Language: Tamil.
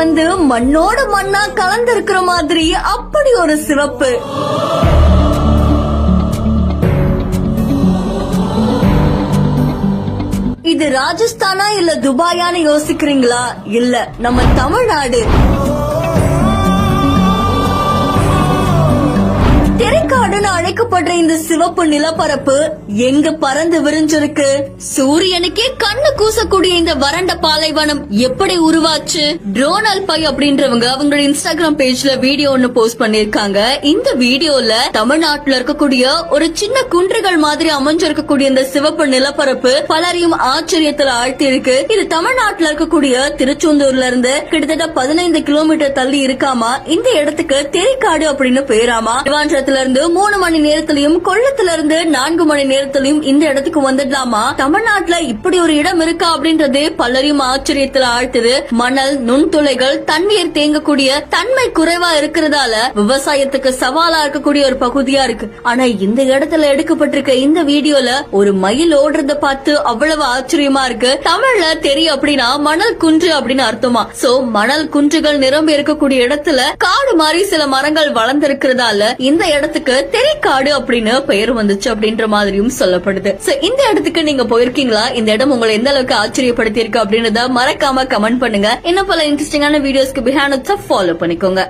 வந்து மண்ணோட மண்ணா கலந்து இருக்கிற மாதிரி அப்படி ஒரு சிவப்பு. இது ராஜஸ்தானா இல்ல துபாயான்னு யோசிக்கிறீங்களா? இல்ல, நம்ம தமிழ்நாடு. தெரைக்காடுன்னு அழைக்கப்படுற இந்த சிவப்பு நிலப்பரப்பு எங்க பறந்து விரிஞ்சிருக்கு? சூரியனுக்கே கண்ணு கூசக்கூடிய இந்த வறண்ட பாலைவனம் எப்படி உருவாச்சு? ட்ரோனல் பை அப்படின்றவங்க அவங்களோட இன்ஸ்டாகிராம் பேஜ்ல வீடியோ ஒன்னு போஸ்ட் பண்ணிருக்காங்க. இந்த வீடியோல தமிழ்நாட்டுல இருக்கக்கூடிய ஒரு சின்ன குன்றுகள் மாதிரி அமைஞ்சிருக்கக்கூடிய இந்த சிவப்பு நிலப்பரப்பு பலரையும் ஆச்சரியத்துல ஆழ்த்தி இருக்கு. இது தமிழ்நாட்டுல இருக்கக்கூடிய திருச்செந்தூர்ல இருந்து கிட்டத்தட்ட 15 கிலோமீட்டர் தள்ளி இருக்காமா. இந்த இடத்துக்கு தெரைக்காடு அப்படின்னு பேராமா. இருந்து 3 மணி நேரத்திலையும், கொள்ளத்துல இருந்து 4 மணி நேரத்திலையும் இந்த இடத்துக்கு வந்துடலாமா. தமிழ்நாட்டுல இப்படி ஒரு இடம் இருக்கா அப்படின்றது பலரையும் ஆச்சரியத்துல ஆழ்த்துது. மணல், நுண்துளைகள், தண்ணீர் தேங்கக்கூடிய தன்மை குறைவா இருக்கிறதால விவசாயத்துக்கு சவாலா இருக்கக்கூடிய ஒரு பகுதியா இருக்கு. ஆனா இந்த இடத்துல எடுக்கப்பட்டிருக்க இந்த வீடியோல ஒரு மயில் ஓடுறத பார்த்து அவ்வளவு ஆச்சரியமா இருக்கு. தமிழ்ல தெரியும் அப்படின்னா மணல் குன்று அப்படின்னு அர்த்தமா. சோ மணல் குன்றுகள் நிரம்பி இருக்கக்கூடிய இடத்துல காடு மாதிரி சில மரங்கள் வளர்ந்திருக்கிறதால இந்த இடத்துக்கு தெரைக்காடு அப்படின்னு பெயர் வந்துச்சு அப்படின்ற மாதிரியும் சொல்லப்படுது. இந்த இடத்துக்கு நீங்க போயிருக்கீங்களா? இந்த இடம் உங்களை எந்த அளவுக்கு ஆச்சரியப்படுத்தி இருக்கு அப்படின்றத மறக்காம கமெண்ட் பண்ணுங்க. இன்னும் பல இன்ட்ரெஸ்டிங்கான வீடியோஸ்க்கு பிஹைண்ட் ஃபாலோ பண்ணிக்கோங்க.